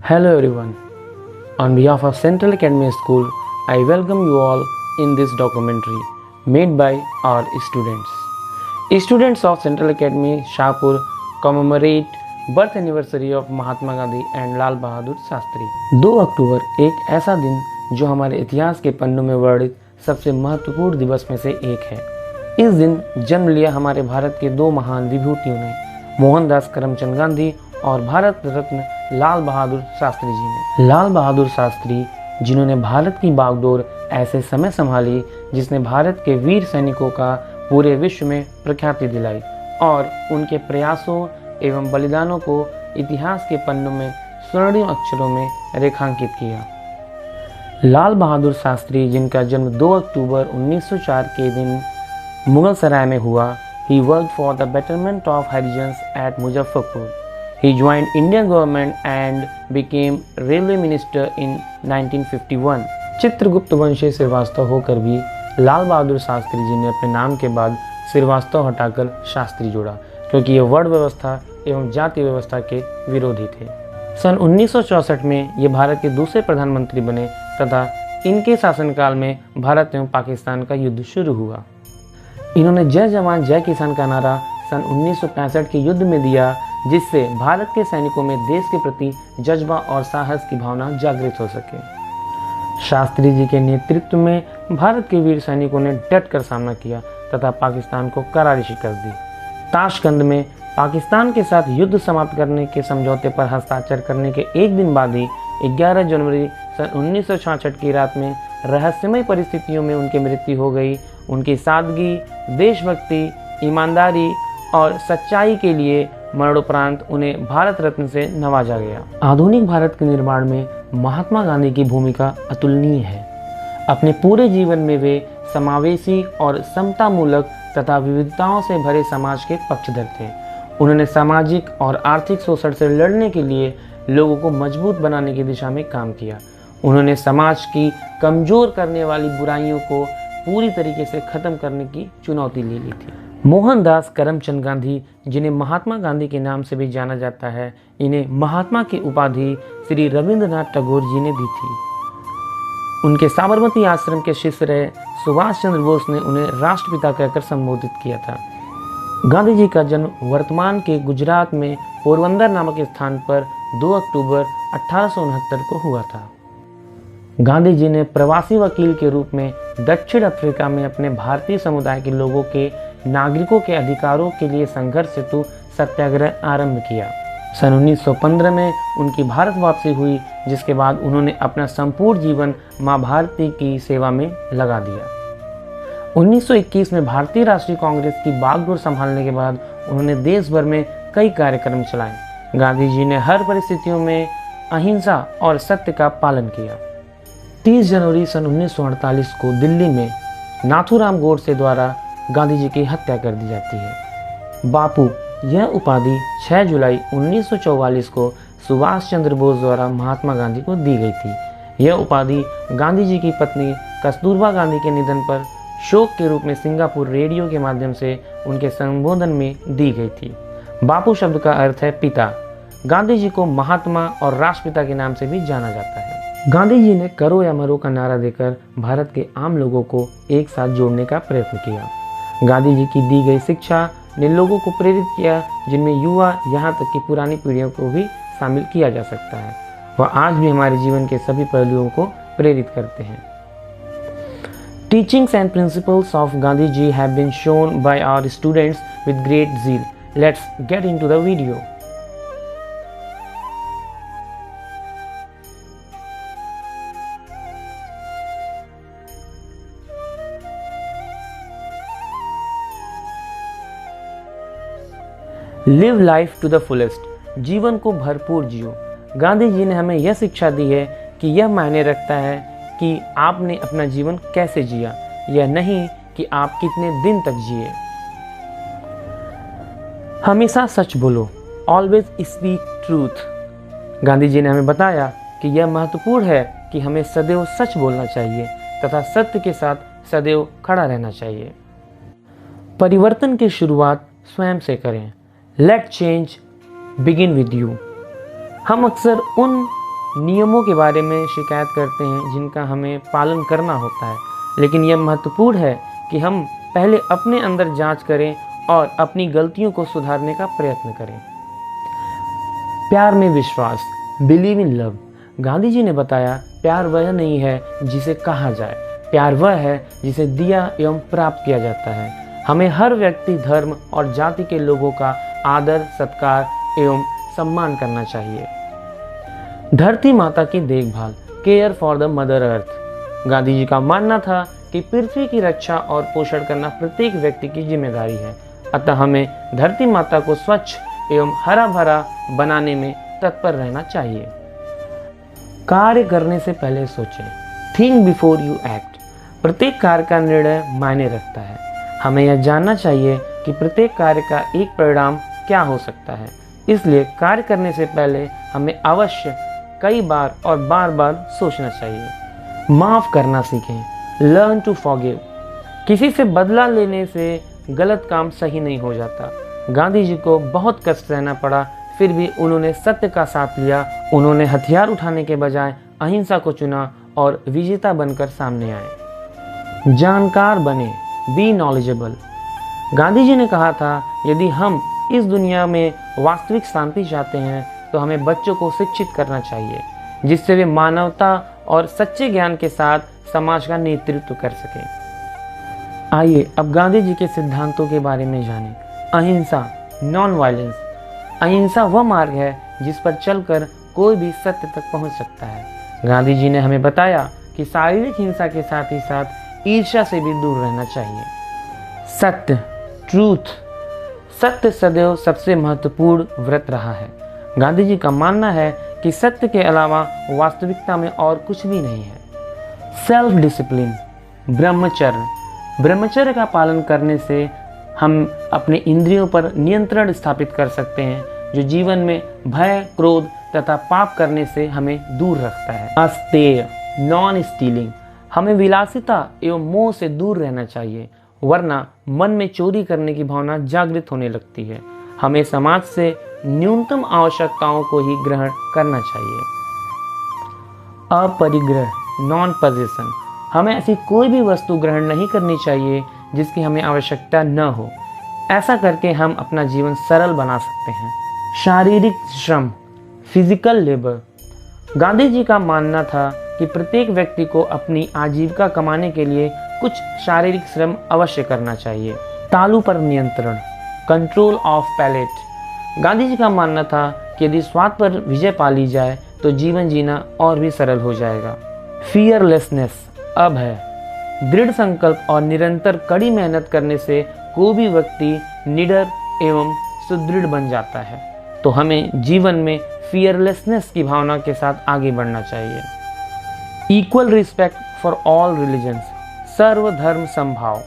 Hello everyone. On behalf of Central Academy School, I welcome you all in this documentary made by our students. Students of Central Academy Shahpur commemorate birth anniversary of Mahatma Gandhi and Lal Bahadur Shastri. 2 अक्टूबर एक ऐसा दिन जो हमारे इतिहास के पन्नों में वर्णित सबसे महत्वपूर्ण दिवस में से एक है। इस दिन जन्म लिया हमारे भारत के दो महान विभूतियों ने, मोहनदास करमचंद गांधी और भारत रत्न लाल बहादुर शास्त्री जी ने। लाल बहादुर शास्त्री जिन्होंने भारत की बागडोर ऐसे समय संभाली जिसने भारत के वीर सैनिकों का पूरे विश्व में प्रख्याति दिलाई और उनके प्रयासों एवं बलिदानों को इतिहास के पन्नों में स्वर्णिम अक्षरों में रेखांकित किया। लाल बहादुर शास्त्री जिनका जन्म 2 अक्टूबर 1904 के दिन मुगल सराय में हुआ, he worked for the betterment of Harijans at Muzaffarpur. He joined Indian government and became railway minister in 1951. Chitragupta वंशीय Srivastava होकर भी लाल बहादुर शास्त्री जी ने अपने नाम के बाद श्रीवास्तव हटाकर शास्त्री जोड़ा, क्योंकि ये वर्ण व्यवस्था एवं जाति व्यवस्था के विरोधी थे। सन 1964 में ये भारत के दूसरे प्रधानमंत्री बने तथा इनके शासनकाल में भारत एवं पाकिस्तान का युद्ध शुरू हुआ। इन्होंने जय जवान जय किसान का नारा सन 1965 के युद्ध में दिया, जिससे भारत के सैनिकों में देश के प्रति जज्बा और साहस की भावना जागृत हो सके। शास्त्री जी के नेतृत्व में भारत के वीर सैनिकों ने डटकर सामना किया तथा पाकिस्तान को करारी शिकस्त दी। ताशकंद में पाकिस्तान के साथ युद्ध समाप्त करने के समझौते पर हस्ताक्षर करने के एक दिन बाद ही 11 जनवरी सन 1966 की रात में रहस्यमय परिस्थितियों में उनकी मृत्यु हो गई। उनकी सादगी, देशभक्ति, ईमानदारी और सच्चाई के लिए मरणोपरांत उन्हें भारत रत्न से नवाजा गया। आधुनिक भारत के निर्माण में महात्मा गांधी की भूमिका अतुलनीय है। अपने पूरे जीवन में वे समावेशी और समतामूलक तथा विविधताओं से भरे समाज के पक्षधर थे। उन्होंने सामाजिक और आर्थिक शोषण से लड़ने के लिए लोगों को मजबूत बनाने की दिशा में काम किया। उन्होंने समाज की कमजोर करने वाली बुराइयों को पूरी तरीके से खत्म करने की चुनौती ले ली थी। मोहनदास करमचंद गांधी, जिन्हें महात्मा गांधी के नाम से भी जाना जाता है, इन्हें महात्मा की उपाधि श्री रविंद्रनाथ टैगोर जी ने दी थी। उनके साबरमती आश्रम के शिष्य रहे सुभाष चंद्र बोस ने उन्हें राष्ट्रपिता कहकर संबोधित किया था। गांधी जी का जन्म वर्तमान के गुजरात में पोरबंदर नामक स्थान पर 2 अक्टूबर 1869 को हुआ था। गांधी जी ने प्रवासी वकील के रूप में दक्षिण अफ्रीका में अपने भारतीय समुदाय के लोगों के नागरिकों के अधिकारों के लिए संघर्ष हेतु सत्याग्रह आरंभ किया। सन 1915 में उनकी भारत वापसी हुई, जिसके बाद उन्होंने अपना संपूर्ण जीवन मां भारती की सेवा में लगा दिया। 1921 में भारतीय राष्ट्रीय कांग्रेस की बागडोर संभालने के बाद उन्होंने देश भर में कई कार्यक्रम चलाए। गांधी जी ने हर परिस्थितियों में अहिंसा और सत्य का पालन किया। 30 जनवरी सन 1948 को दिल्ली में नाथूराम गोडसे द्वारा गांधी जी की हत्या कर दी जाती है। बापू, यह उपाधि 6 जुलाई 1944 को सुभाष चंद्र बोस द्वारा महात्मा गांधी को दी गई थी। यह उपाधि गांधी जी की पत्नी कस्तूरबा गांधी के निधन पर शोक के रूप में सिंगापुर रेडियो के माध्यम से उनके संबोधन में दी गई थी। बापू शब्द का अर्थ है पिता। गांधी जी को महात्मा और राष्ट्रपिता के नाम से भी जाना जाता है। गांधी जी ने करो या मरो का नारा देकर भारत के आम लोगों को एक साथ जोड़ने का प्रयत्न किया। गांधी जी की दी गई शिक्षा ने लोगों को प्रेरित किया, जिनमें युवा यहाँ तक कि पुरानी पीढ़ियों को भी शामिल किया जा सकता है। वह आज भी हमारे जीवन के सभी पहलुओं को प्रेरित करते हैं। Teachings and principles of Gandhi ji have been shown by our students with great zeal. Let's get into the video. Live life to the fullest, जीवन को भरपूर जियो। गांधी जी ने हमें यह शिक्षा दी है कि यह मायने रखता है कि आपने अपना जीवन कैसे जिया, यह नहीं कि आप कितने दिन तक जिए। हमेशा सच बोलो, always speak truth. Gandhi ji ने हमें बताया कि यह महत्वपूर्ण है कि हमें सदैव सच बोलना चाहिए तथा सत्य के साथ सदैव खड़ा रहना चाहिए। परिवर्तन की शुरुआत स्वयं से करें। Let change begin with you. हम अक्सर उन नियमों के बारे में शिकायत करते हैं जिनका हमें पालन करना होता है, लेकिन यह महत्वपूर्ण है कि हम पहले अपने अंदर जांच करें और अपनी गलतियों को सुधारने का प्रयत्न करें। प्यार में विश्वास, believe in love. Gandhi ji ने बताया, प्यार वह नहीं है जिसे कहा जाए, प्यार वह है जिसे दिया एवं प्राप्त किया जाता है। हमें हर व्यक्ति, धर्म और जाति के लोगों का आदर, सत्कार एवं सम्मान करना चाहिए। धरती माता की देखभाल, care for the mother earth. Gandhi ji का मानना था कि पृथ्वी की रक्षा और पोषण करना प्रत्येक व्यक्ति की जिम्मेदारी है, अतः हमें धरती माता को स्वच्छ एवं हरा भरा बनाने में तत्पर रहना चाहिए। कार्य करने से पहले सोचें, थिंक बिफोर यू एक्ट। प्रत्येक कार्य का निर्णय मायने रखता है। हमें यह जानना चाहिए कि प्रत्येक कार्य का एक परिणाम क्या हो सकता है, इसलिए कार्य करने से पहले हमें अवश्य कई बार और बार बार सोचना चाहिए। माफ़ करना सीखें, लर्न टू फॉरगिव। किसी से बदला लेने से गलत काम सही नहीं हो जाता। गांधी जी को बहुत कष्ट सहना पड़ा, फिर भी उन्होंने सत्य का साथ लिया। उन्होंने हथियार उठाने के बजाय अहिंसा को चुना और विजेता बनकर सामने आए। जानकार बने, बी नॉलेजेबल। गांधी जी ने कहा था, यदि हम इस दुनिया में वास्तविक शांति चाहते हैं तो हमें बच्चों को शिक्षित करना चाहिए, जिससे वे मानवता और सच्चे ज्ञान के साथ समाज का नेतृत्व कर सकें। आइए अब गांधी जी के सिद्धांतों के बारे में जानें। अहिंसा, नॉन वायलेंस। अहिंसा वह मार्ग है जिस पर चलकर कोई भी सत्य तक पहुंच सकता है। गांधी जी ने हमें बताया कि शारीरिक हिंसा के साथ ही साथ ईर्ष्या से भी दूर रहना चाहिए। सत्य, ट्रूथ। सत्य सदैव सबसे महत्वपूर्ण व्रत रहा है। गांधी जी का मानना है कि सत्य के अलावा वास्तविकता में और कुछ भी नहीं है। सेल्फ डिसिप्लिन, ब्रह्मचर्य। ब्रह्मचर्य का पालन करने से हम अपने इंद्रियों पर नियंत्रण स्थापित कर सकते हैं, जो जीवन में भय, क्रोध तथा पाप करने से हमें दूर रखता है। अस्तेय, नॉन स्टीलिंग। हमें विलासिता एवं मोह से दूर रहना चाहिए, वरना मन में चोरी करने की भावना जागृत होने लगती है। हमें समाज से न्यूनतम आवश्यकताओं को ही ग्रहण करना चाहिए। अपरिग्रह, नॉन पजेशन। हमें ऐसी कोई भी वस्तु ग्रहण नहीं करनी चाहिए जिसकी हमें आवश्यकता न हो। ऐसा करके हम अपना जीवन सरल बना सकते हैं। शारीरिक श्रम, फिजिकल लेबर। गांधी जी का मानना था कि प्रत्येक व्यक्ति को अपनी आजीविका कमाने के लिए कुछ शारीरिक श्रम अवश्य करना चाहिए। तालू पर नियंत्रण, control of palette. Gandhi ji का मानना था कि यदि स्वाद पर विजय पा ली जाए तो जीवन जीना और भी सरल हो जाएगा। फियरलेसनेस, अभय। दृढ़ संकल्प और निरंतर कड़ी मेहनत करने से कोई भी व्यक्ति निडर एवं सुदृढ़ बन जाता है। तो हमें जीवन में फियरलेसनेस की भावना के साथ आगे बढ़ना चाहिए। Equal respect for all religions, सर्वधर्म समभाव।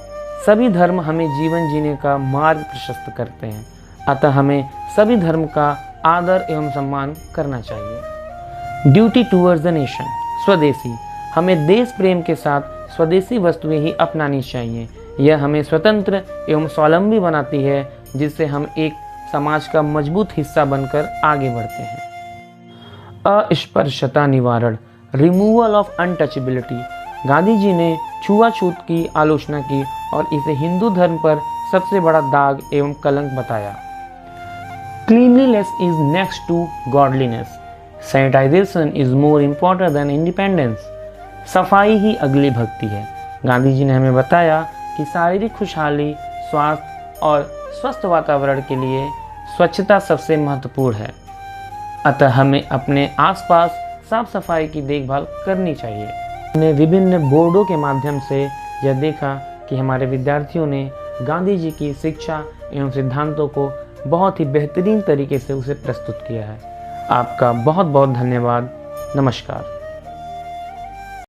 सभी धर्म हमें जीवन जीने का मार्ग प्रशस्त करते हैं, अतः हमें सभी धर्म का आदर एवं सम्मान करना चाहिए। ड्यूटी टूवर्ड्स द नेशन, स्वदेशी। हमें देश प्रेम के साथ स्वदेशी वस्तुएं ही अपनानी चाहिए। यह हमें स्वतंत्र एवं स्वावलंबी बनाती है, जिससे हम एक समाज का मजबूत हिस्सा बनकर आगे बढ़ते हैं। अस्पृश्यता निवारण, removal of untouchability. Gandhi ji ने छुआछूत की आलोचना की और इसे हिंदू धर्म पर सबसे बड़ा दाग एवं कलंक बताया। Cleanliness is next to godliness, sanitisation is more important than independence. सफाई ही अगली भक्ति है। गांधी जी ने हमें बताया कि शारीरिक खुशहाली, स्वास्थ्य और स्वस्थ वातावरण के लिए स्वच्छता सबसे महत्वपूर्ण है, अतः हमें अपने आसपास साफ सफाई की देखभाल करनी चाहिए। हमने विभिन्न बोर्डों के माध्यम से यह देखा कि हमारे विद्यार्थियों ने गांधी जी की शिक्षा एवं सिद्धांतों को बहुत ही बेहतरीन तरीके से उसे प्रस्तुत किया है। आपका बहुत बहुत धन्यवाद। नमस्कार।